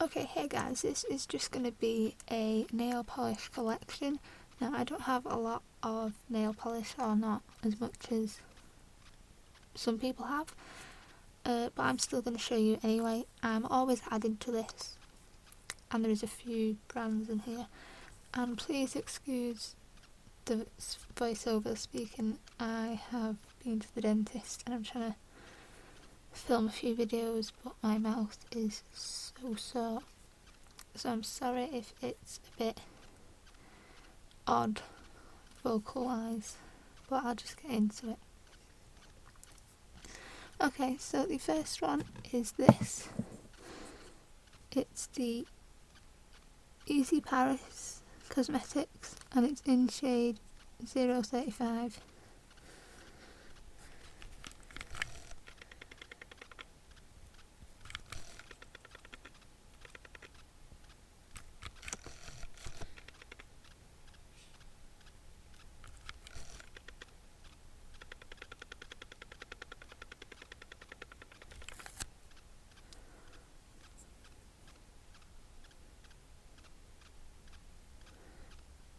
Okay, hey guys, this is just going to be a nail polish collection. Now, I don't have a lot of nail polish, or not as much as some people have, but I'm still going to show you anyway. I'm always adding to this, and there is a few brands in here. And please excuse the voiceover speaking. I have been to the dentist and I'm trying to film a few videos, but my mouth is so sore. So I'm sorry if it's a bit odd vocal wise, but I'll just get into it. Okay, so the first one is this. It's the Easy Paris Cosmetics and it's in shade 035.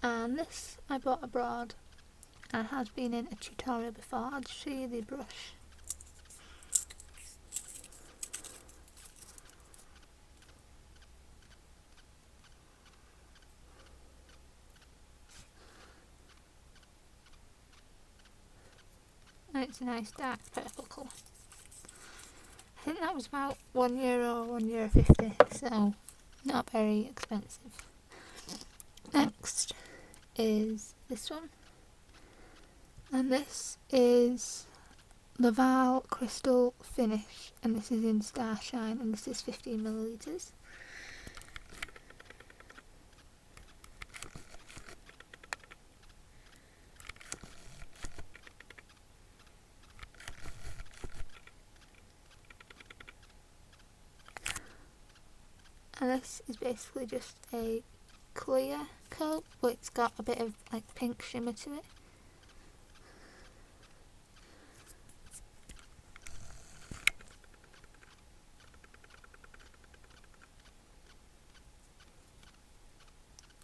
And this I bought abroad and has been in a tutorial before. I'll show you the brush. And it's a nice dark purple colour. I think that was about €1 or €1.50, so not very expensive. Next is this one, and this is Laval Crystal Finish, and this is in Starshine, and this is 15ml. And this is basically just a clear coat, but it's got a bit of like pink shimmer to it.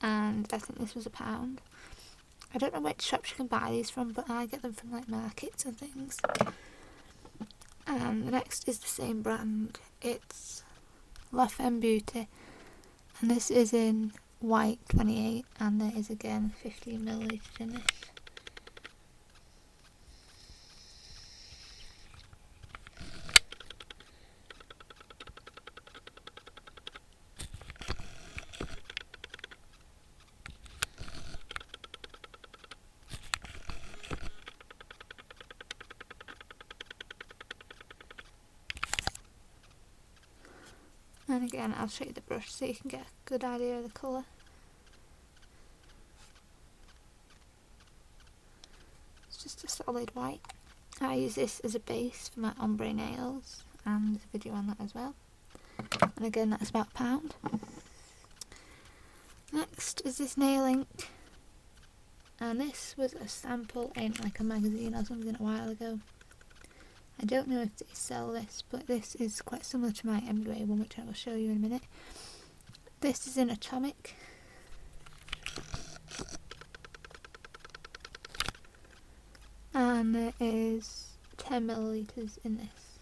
And I think this was £1. I don't know which shops you can buy these from, but I get them from like markets and things. And the next is the same brand. It's La Femme Beauty, and this is in white 28, and there is again 15ml in this. And again, I'll show you the brush so you can get a good idea of the colour. It's just a solid white. I use this as a base for my ombre nails, and there's a video on that as well. And again, that's about £1. Next is this nail ink, and this was a sample in like a magazine or something a while ago. I don't know if they sell this, but this is quite similar to my MUA one, which I will show you in a minute. This is in Atomic. And there is 10ml in this.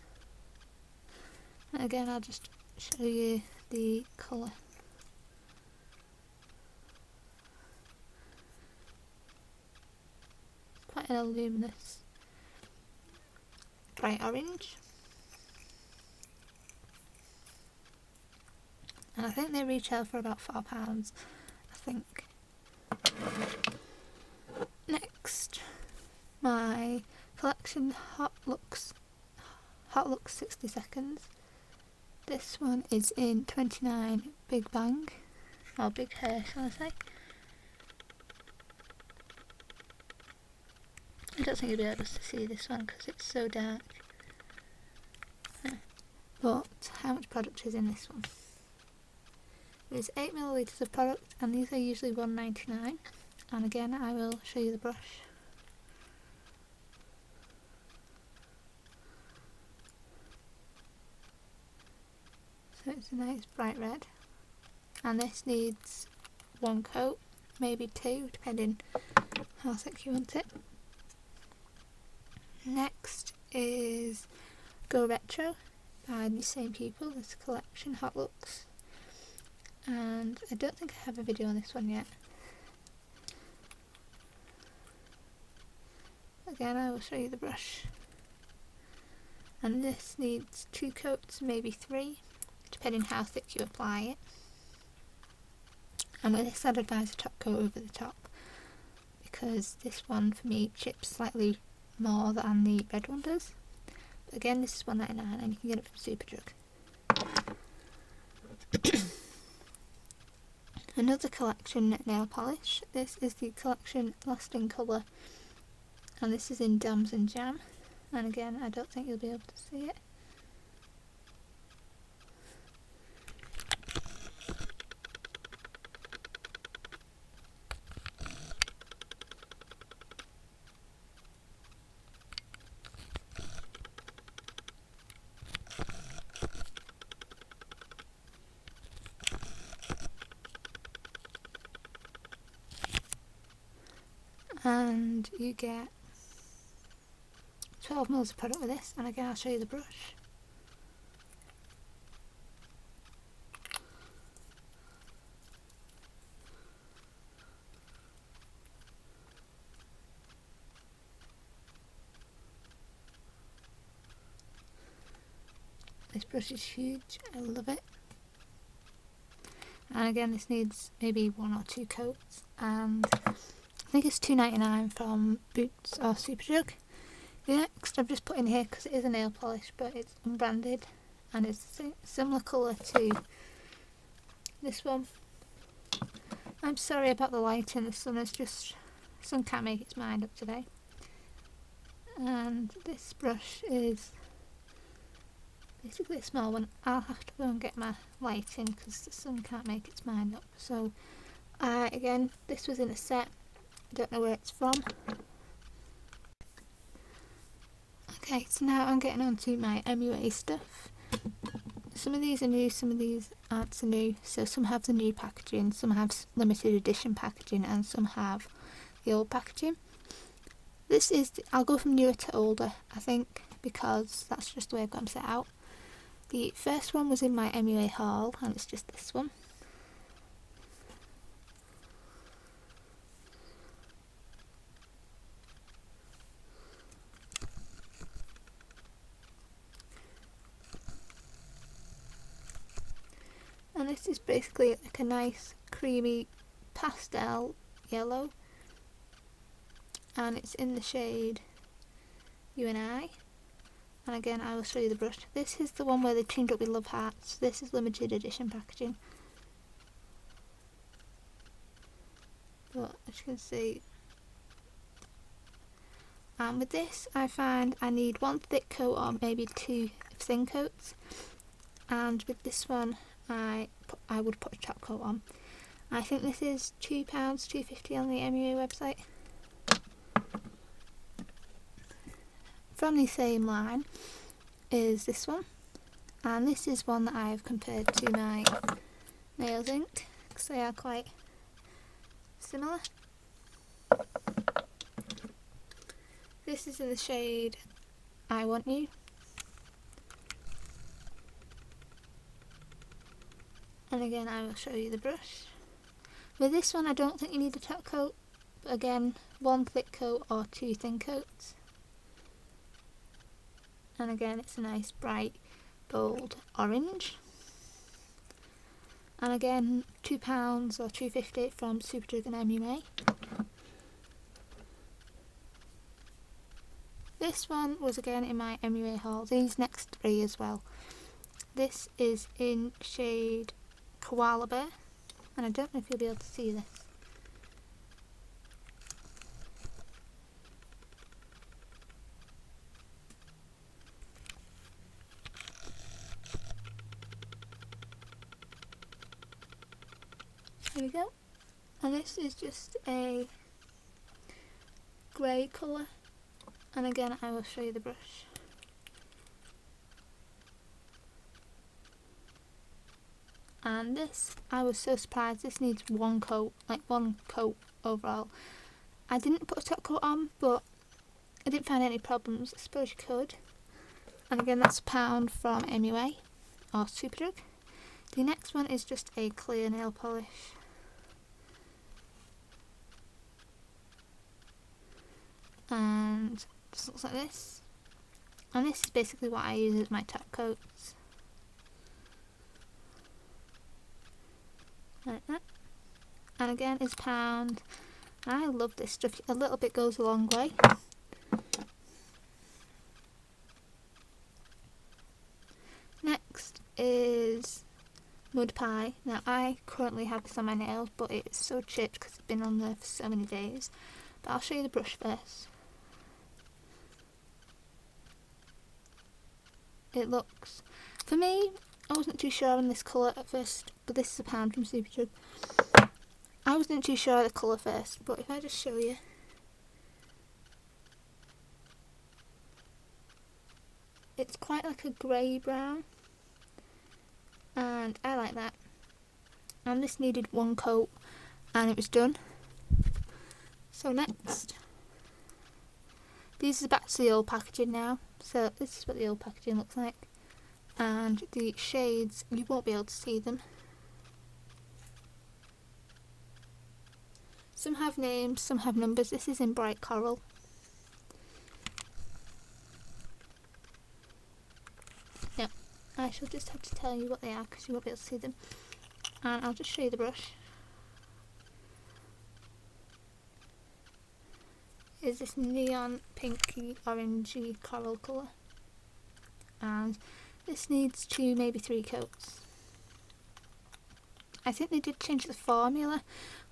And again, I'll just show you the colour. Quite a luminous bright orange. And I think they retail for about £4, I think. Next, my collection Hot Looks 60 Seconds. This one is in 29 Big Bang, or Big Hair shall I say. I don't think you'll be able to see this one because it's so dark. But how much product is in this one? There's 8ml of product, and these are usually $1.99. And again, I will show you the brush. So it's a nice bright red. and this needs one coat, maybe two, depending how thick you want it. Next is Go Retro by the same people, this collection, Hot Looks, and I don't think I have a video on this one yet. Again, I will show you the brush, and this needs two coats, maybe three, depending how thick you apply it. And with this I'd advise a top coat over the top, because this one for me chips slightly more than the red one does. But again, this is $1.99 and you can get it from Superdrug. Another collection nail polish. This is the collection Lasting Colour, and this is in Dams and Jam, and again I don't think you'll be able to see it. And you get 12 mils of product with this, and again I'll show you the brush. This brush is huge, I love it. And again, this needs maybe one or two coats, and I think it's $2.99 from Boots or Superdrug. The next I've just put in here because it is a nail polish, but it's unbranded and it's similar colour to this one. I'm sorry about the lighting, the sun can't make its mind up today. And this brush is basically a small one. I'll have to go and get my lighting because the sun can't make its mind up. So again, this was in a set. Don't know where it's from. Okay, so now I'm getting on to my MUA stuff. Some of these are new, some of these aren't so new. So some have the new packaging, some have limited edition packaging, and some have the old packaging. This is, I'll go from newer to older, I think, because that's just the way I've got them set out. The first one was in my MUA haul, and it's just this one. And this is basically like a nice creamy pastel yellow, and it's in the shade You and I. And again, I will show you the brush. This is the one where they teamed up with Love Hearts. This is limited edition packaging. But as you can see, and with this I find I need one thick coat or maybe two thin coats. And with this one I would put a top coat on. I think this is £2, £2.50 on the MUA website. From the same line is this one, and this is one that I have compared to my Nails Ink because they are quite similar. This is in the shade I Want You. And again, I will show you the brush. With this one I don't think you need a top coat, but again, one thick coat or two thin coats. And again, it's a nice bright bold orange. And again, £2 or £2.50 from Superdrug and MUA. This one was again in my MUA haul. These next three as well. This is in shade Koala Bear, and I don't know if you'll be able to see this. Here we go. And this is just a grey colour, and again I will show you the brush. And this, I was so surprised, this needs one coat overall. I didn't put a top coat on, but I didn't find any problems. I suppose you could. And again, that's £1 from MUA or Superdrug. The next one is just a clear nail polish. And just looks like this. And this is basically what I use as my top coats. Like that. And again, it's £1. I love this stuff. A little bit goes a long way. Next is Mud Pie. Now I currently have this on my nails, but it's so chipped because it's been on there for so many days. But I'll show you the brush first. It looks, for me, I wasn't too sure on this colour at first, but this is £1 from Superdrug. I wasn't too sure of the colour first, but if I just show you. It's quite like a grey brown, and I like that. And this needed one coat, and it was done. So next, these are back to the old packaging now. So this is what the old packaging looks like, and the shades, you won't be able to see them. Some have names, some have numbers. This is in bright coral. Now, I shall just have to tell you what they are because you won't be able to see them. And I'll just show you the brush. Is this neon pinky orangey coral colour. And this needs 2, maybe 3 coats. I think they did change the formula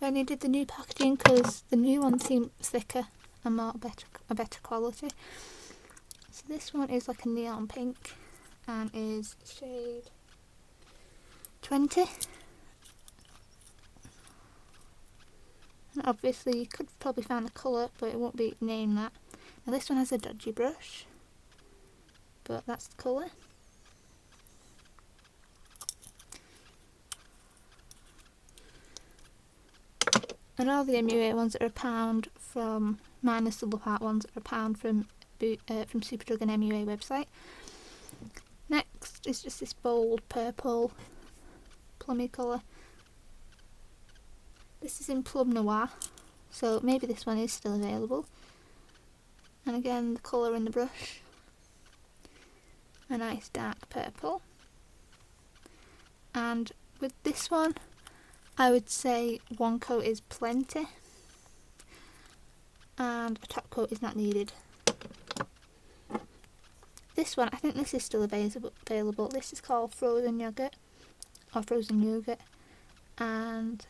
when they did the new packaging because the new one seemed thicker and a better quality. So this one is like a neon pink and is shade 20. And obviously you could probably find the colour, but it won't be named that. Now this one has a dodgy brush, but that's the colour. And all the MUA ones are £1 from, minus the Look Art ones, are £1 from Superdrug and MUA website. Next is just this bold purple plummy colour. This is in Plum Noir, so maybe this one is still available. And again, the colour in the brush. A nice dark purple. And with this one, I would say one coat is plenty and a top coat is not needed. This one, I think this is still available. This is called Frozen Yogurt or Frozen Yogurt, and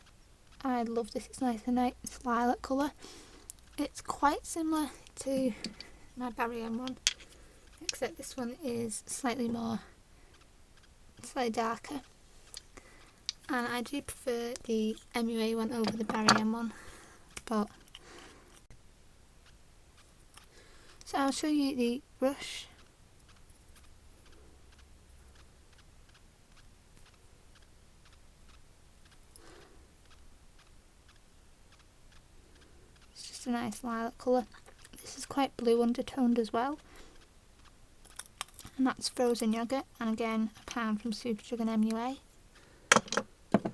I love this. It's nice, a nice lilac colour. It's quite similar to my Barry M one, except this one is slightly darker. And I do prefer the MUA one over the Barry M one, but so I'll show you the brush. It's just a nice lilac colour. This is quite blue undertoned as well, and that's Frozen Yogurt, and again £1 from Superdrug and MUA.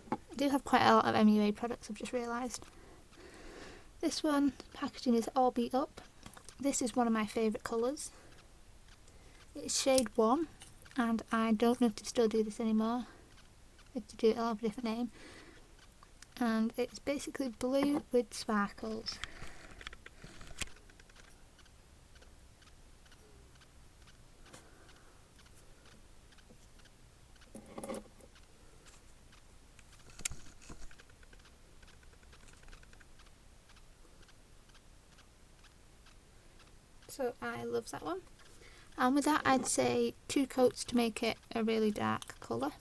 I do have quite a lot of MUA products, I've just realised. This one, packaging is all beat up. This is one of my favourite colours. It's shade 1, and I don't know if they still do this anymore. If they do it, I'll have a different name. And it's basically blue with sparkles. So I love that one. And with that, I'd say 2 coats to make it a really dark colour.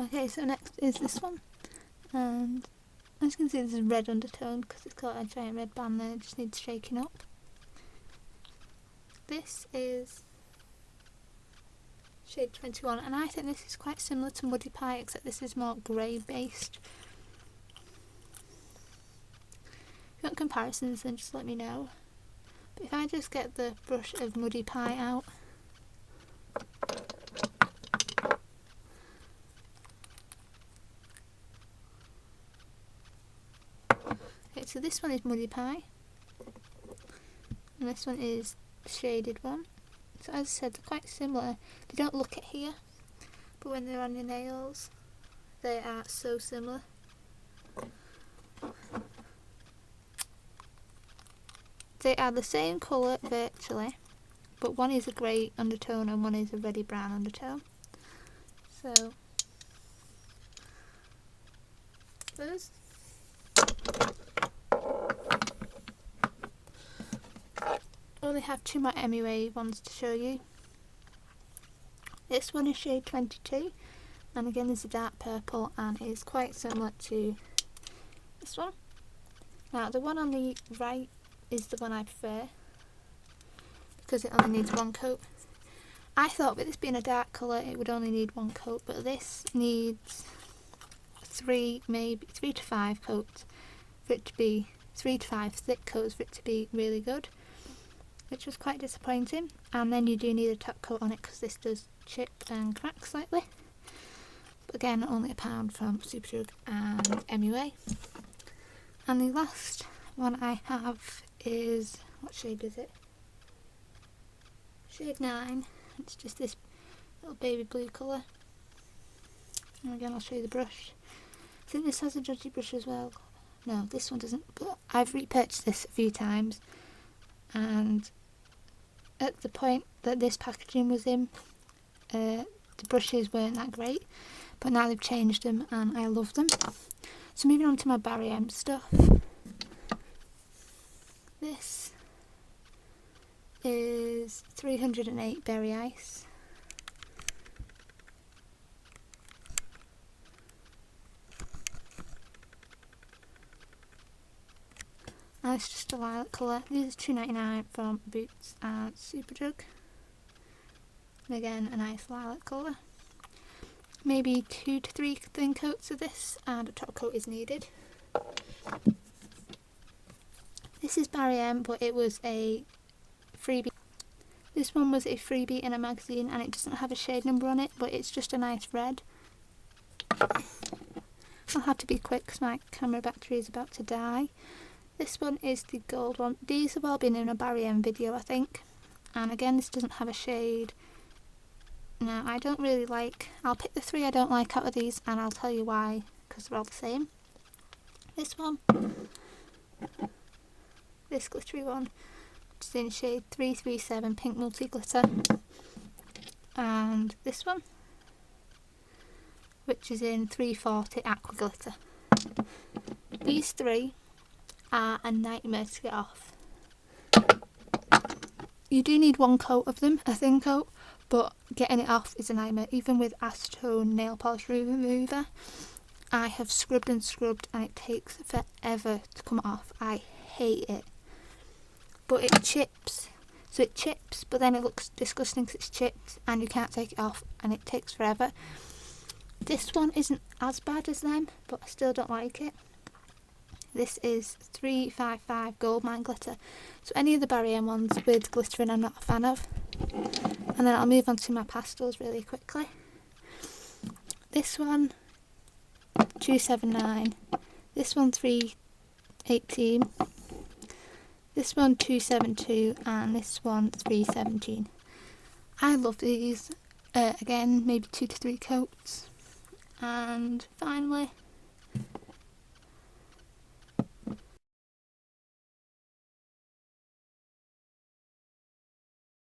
Okay, so next is this one. And as you can see, there's a red undertone because it's got a giant red band there, it just needs shaking up. This is shade 21, and I think this is quite similar to Muddy Pie, except this is more grey based. If you want comparisons, then just let me know. But if I just get the brush of Muddy Pie out, okay, so this one is Muddy Pie, and this one is the shaded one. So as I said, they're quite similar. They don't look it here, but when they're on your nails, they are so similar. They are the same colour virtually, but one is a grey undertone and one is a reddy brown undertone. So first, only have two more MUA ones to show you. This one is shade 22, and again there's a dark purple, and it is quite similar to this one. Now the one on the right is the one I prefer because it only needs one coat. I thought with this being a dark colour it would only need one coat, but this needs maybe 3 to 5 coats for it to be 3 to 5 thick coats for it to be really good, which was quite disappointing. And then you do need a top coat on it because this does chip and crack slightly. But again, only £1 from Superdrug and MUA. And the last one I have is, what shade is it? Shade 9. It's just this little baby blue colour. And again, I'll show you the brush. I think this has a judgy brush as well. No, this one doesn't, but I've repurchased this a few times, and at the point that this packaging was in, the brushes weren't that great, but now they've changed them and I love them. So moving on to my Barry M stuff. This is 308 Berry Ice. And it's just a lilac colour. These are $2.99 from Boots and Superdrug. And again, a nice lilac colour. Maybe 2 to 3 thin coats of this, and a top coat is needed. This is Barry M, but it was a freebie. This one was a freebie in a magazine, and it doesn't have a shade number on it, but it's just a nice red. I'll have to be quick because my camera battery is about to die. This one is the gold one. These have all been in a Barry M video, I think. And again, this doesn't have a shade. Now, I don't really like... I'll pick the 3 I don't like out of these, and I'll tell you why, because they're all the same. This one. This glittery one, which is in shade 337 Pink Multi Glitter. And this one, which is in 340 Aqua Glitter. These 3 are a nightmare to get off. You do need one coat of them, a thin coat, but getting it off is a nightmare. Even with acetone nail polish remover, I have scrubbed and scrubbed and it takes forever to come off. I hate it. But it chips. So it chips, but then it looks disgusting because it's chipped and you can't take it off and it takes forever. This one isn't as bad as them, but I still don't like it. This is 355 Goldmine Glitter. So any of the Barry M ones with glittering I'm not a fan of. And then I'll move on to my pastels really quickly. This one, 279. This one, 318. This one, 272. And this one, 317. I love these. Again, maybe 2 to 3 coats. And finally,